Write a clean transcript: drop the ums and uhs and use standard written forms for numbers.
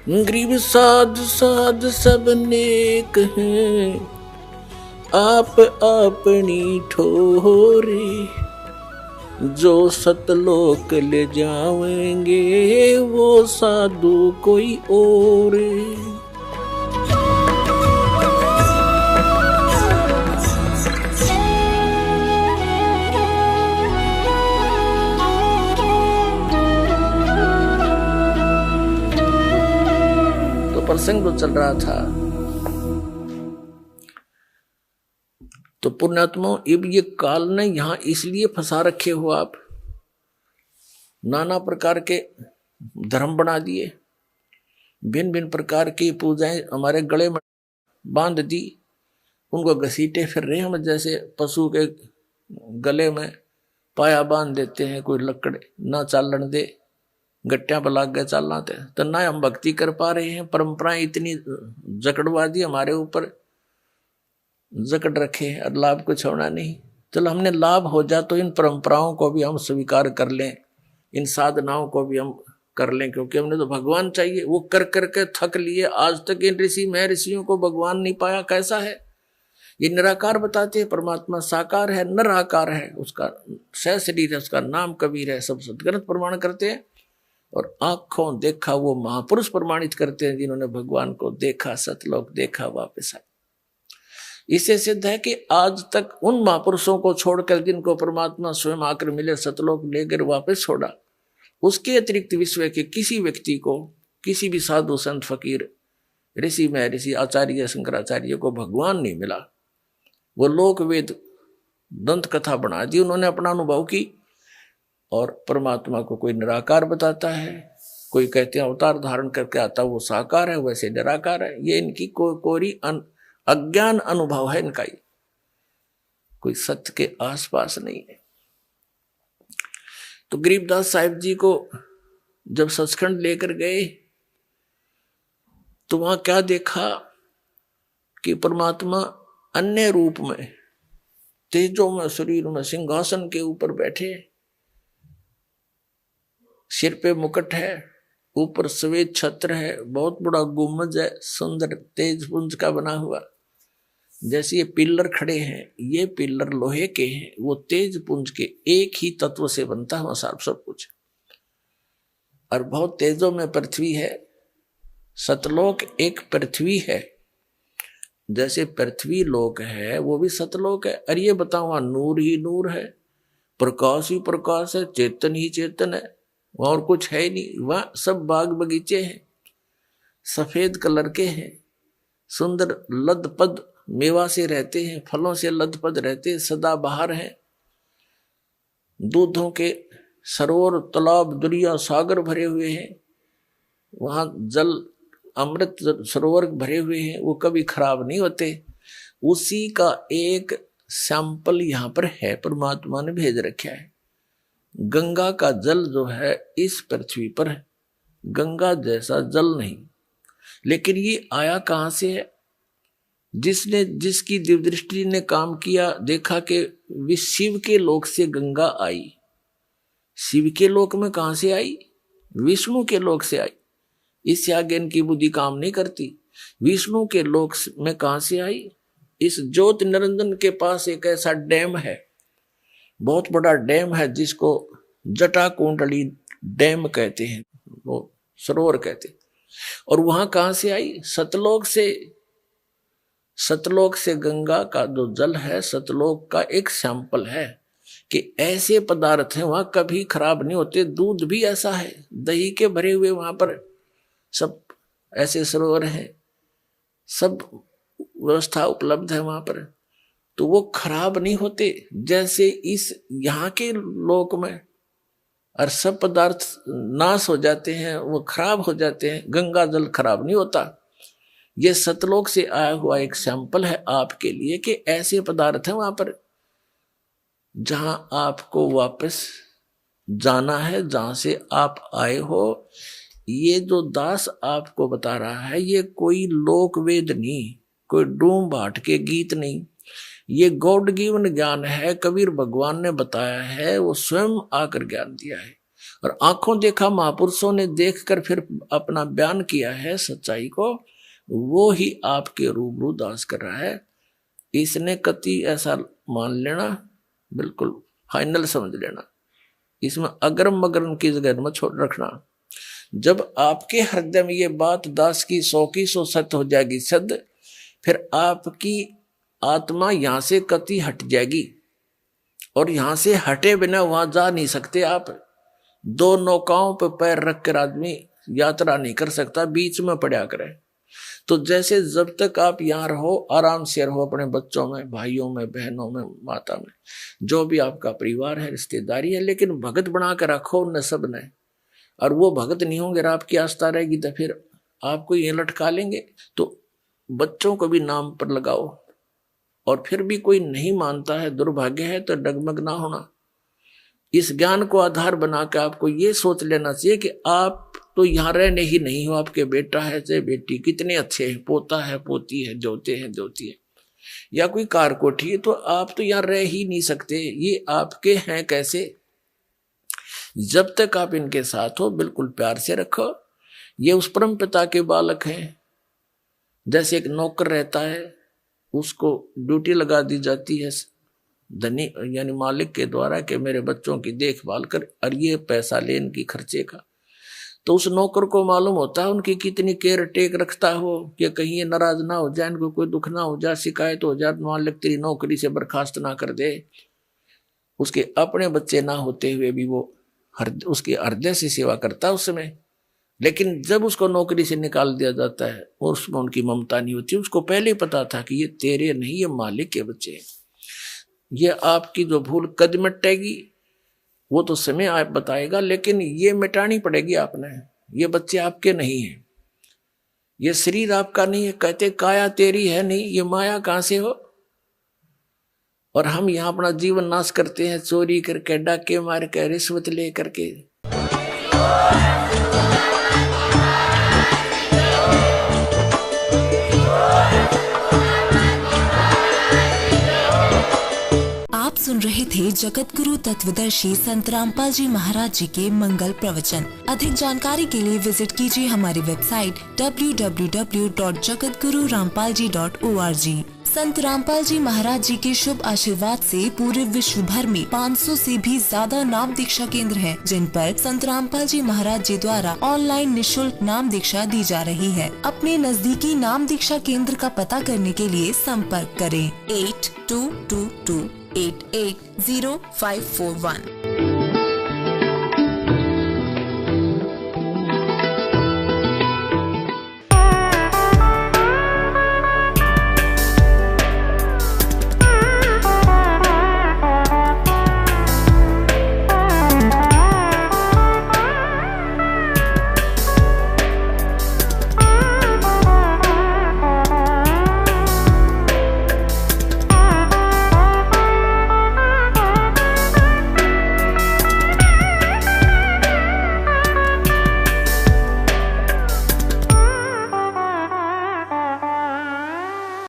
गरीब साध साध सब नेक हैं, आप अपनी ठोरे, जो सतलोक ले जाएंगे वो साधु कोई और। तो प्रसंग तो चल रहा था। तो पुण्यात्मा, अब ये काल ने यहां इसलिए फंसा रखे हो आप, नाना प्रकार के धर्म बना दिए, भिन्न भिन्न प्रकार की पूजाएं हमारे गले में बांध दी, उनको घसीटे फिर रहे हम, जैसे पशु के गले में पाया बांध देते हैं, कोई लकड़ ना चालन दे, गट्टियां पर लाग गए चालना थे, तो ना हम भक्ति कर पा रहे हैं। परंपराएं इतनी जकड़वा दी हमारे ऊपर, जकड़ रखे और लाभ को छोड़ना नहीं। चलो हमने लाभ हो जा तो इन परंपराओं को भी हम स्वीकार कर लें, इन साधनाओं को भी हम कर लें, क्योंकि हमने तो भगवान चाहिए। वो कर करके थक लिए, आज तक इन ऋषि महर्षियों को भगवान नहीं पाया। कैसा है ये? निराकार बताते हैं, परमात्मा साकार है, निराकार है, उसका सह शरीर है, उसका नाम कबीर है, सब सदग्रंथ प्रमाण करते हैं। और आंखों देखा वो महापुरुष प्रमाणित करते हैं, जिन्होंने भगवान को देखा, सतलोक देखा, वापस आए। इससे सिद्ध है कि आज तक उन महापुरुषों को छोड़कर जिनको परमात्मा स्वयं आकर मिले, सतलोक लेकर वापस छोड़ा, उसके अतिरिक्त विश्व के किसी व्यक्ति को, किसी भी साधु संत फकीर ऋषि महर्षि आचार्य शंकराचार्य को भगवान नहीं मिला। वो लोक वेद दंत कथा बना दी उन्होंने, अपना अनुभव की। और परमात्मा को कोई निराकार बताता है, कोई कहते हैं अवतार धारण करके आता वो साकार है, वैसे निराकार है। ये इनकी कोरी अज्ञान अनुभव है इनका, ही कोई सत्य के आसपास नहीं है। तो गरीबदास साहिब जी को जब सचखंड लेकर गए तो वहां क्या देखा कि परमात्मा अन्य रूप में, तेजो में, शरीर में, सिंहासन के ऊपर बैठे, सिर पे मुकुट है, ऊपर सफेद छत्र है, बहुत बड़ा गुम्बज है, सुंदर तेज पुंज का बना हुआ। जैसे ये पिल्लर खड़े हैं, ये पिल्लर लोहे के हैं, वो तेज पुंज के एक ही तत्व से बनता है सब कुछ। और बहुत तेजों में पृथ्वी है, सतलोक एक पृथ्वी है। जैसे पृथ्वी लोक है वो भी सतलोक है। और ये बताओ वहां नूर ही नूर है, प्रकाश ही प्रकाश है, चेतन ही चेतन है, और कुछ है ही नहीं। वहां सब बाग बगीचे हैं, सफेद कलर के हैं, सुंदर लदपद मेवा से रहते हैं, फलों से लदपद रहते हैं, सदा बाहर हैं। दूधों के सरोवर, तालाब, दरिया, सागर भरे हुए हैं। वहां जल अमृत सरोवर भरे हुए हैं, वो कभी खराब नहीं होते। उसी का एक सैंपल यहाँ पर है, परमात्मा ने भेज रखा है। गंगा का जल जो है इस पृथ्वी पर है, गंगा जैसा जल नहीं। लेकिन ये आया कहां से है? जिसने, जिसकी दिव्य दृष्टि ने काम किया, देखा कि शिव के लोक से गंगा आई। शिव के लोक में कहां से आई? विष्णु के लोक से आई। इससे आगे इनकी बुद्धि काम नहीं करती। विष्णु के लोक में कहां से आई? इस ज्योति निरंजन के पास एक ऐसा डैम है, बहुत बड़ा डैम है, जिसको जटा कुंडली डैम कहते हैं, वो सरोवर कहते हैं। और वहां कहां से आई? सतलोक से। सतलोक से गंगा का जो जल है, सतलोक का एक सैंपल है कि ऐसे पदार्थ हैं वहां, कभी खराब नहीं होते। दूध भी ऐसा है, दही के भरे हुए वहां पर सब ऐसे सरोवर हैं, सब व्यवस्था उपलब्ध है वहां पर, तो वो खराब नहीं होते। जैसे इस यहाँ के लोक में और सब पदार्थ नाश हो जाते हैं, वो खराब हो जाते हैं, गंगा जल खराब नहीं होता। ये सतलोक से आया हुआ एक सैंपल है आपके लिए कि ऐसे पदार्थ हैं वहां पर जहां आपको वापस जाना है, जहां से आप आए हो। ये जो दास आपको बता रहा है, ये कोई लोक वेद नहीं, कोई डूम भाट के गीत नहीं, ये गॉड गिवन ज्ञान है। कबीर भगवान ने बताया है, वो स्वयं आकर ज्ञान दिया है। और आंखों देखा महापुरुषों ने देखकर फिर अपना बयान किया है सच्चाई को, वो ही आपके रूबरू दास कर रहा है। इसने कति ऐसा मान लेना, बिल्कुल फाइनल समझ लेना, इसमें अगरम मगरम की जगह में छोड़ रखना। जब आपके हृदय में ये बात दास की 100 सत्य हो जाएगी सद, फिर आपकी आत्मा यहां से कति हट जाएगी, और यहां से हटे बिना वहां जा नहीं सकते आप। 2 नौकाओं पर पैर रखकर आदमी यात्रा नहीं कर सकता, बीच में पड़ा करे। तो जैसे जब तक आप यहाँ रहो, आराम से रहो अपने बच्चों में, भाइयों में, बहनों में, माता में, जो भी आपका परिवार है, रिश्तेदारी है, लेकिन भगत बना कर रखो उन सब ने। और वो भगत नहीं होंगे, आपकी आस्था रहेगी तो फिर आपको ये लटका लेंगे। तो बच्चों को भी नाम पर लगाओ, और फिर भी कोई नहीं मानता है, दुर्भाग्य है, तो डगमग ना होना। इस ज्ञान को आधार बना के आपको ये सोच लेना चाहिए कि आप तो यहाँ रहने ही नहीं हो, आपके बेटा है चाहे बेटी कितने अच्छे हैं, पोता है, पोती है, जोते हैं, जोती है, या कोई कार कोठी है, तो आप तो यहाँ रह ही नहीं सकते। ये आपके हैं कैसे? जब तक आप इनके साथ हो बिल्कुल प्यार से रखो। ये उस परम पिता के बालक हैं। जैसे एक नौकर रहता है, उसको ड्यूटी लगा दी जाती है धनी यानी मालिक के द्वारा कि मेरे बच्चों की देखभाल कर, और ये पैसा ले इनकी खर्चे का। तो उस नौकर को मालूम होता है उनकी कितनी केयर टेक रखता हो, कि कहीं ये नाराज ना हो जाए, इनको कोई दुख ना हो जाए, शिकायत हो जाए, मालिक तेरी नौकरी से बर्खास्त ना कर दे। उसके अपने बच्चे ना होते हुए भी वो उसके हृदय से सेवा करता है उस समय। लेकिन जब उसको नौकरी से निकाल दिया जाता है और उसमें उनकी ममता नहीं होती, उसको पहले ही पता था कि ये तेरे नहीं, ये मालिक के बच्चे हैं। ये आपकी जो भूल कद मिटेगी वो तो समय आप बताएगा, लेकिन ये मिटानी पड़ेगी आपने। ये बच्चे आपके नहीं हैं, ये शरीर आपका नहीं है। कहते काया तेरी है नहीं, ये माया कहां से हो? और हम यहाँ अपना जीवन नाश करते हैं, चोरी करके, डाके मार के, रिश्वत ले करके। आप सुन रहे थे जगत गुरु तत्वदर्शी संत रामपाल जी महाराज जी के मंगल प्रवचन। अधिक जानकारी के लिए विजिट कीजिए हमारी वेबसाइट www.jagatgururampalji.org। संत रामपाल जी महाराज जी के शुभ आशीर्वाद से पूरे विश्व भर में 500 से भी ज्यादा नाम दीक्षा केंद्र हैं, जिन पर संत रामपाल जी महाराज जी द्वारा ऑनलाइन निशुल्क नाम दीक्षा दी जा रही है। अपने नजदीकी नाम दीक्षा केंद्र का पता करने के लिए संपर्क करें 8222880541।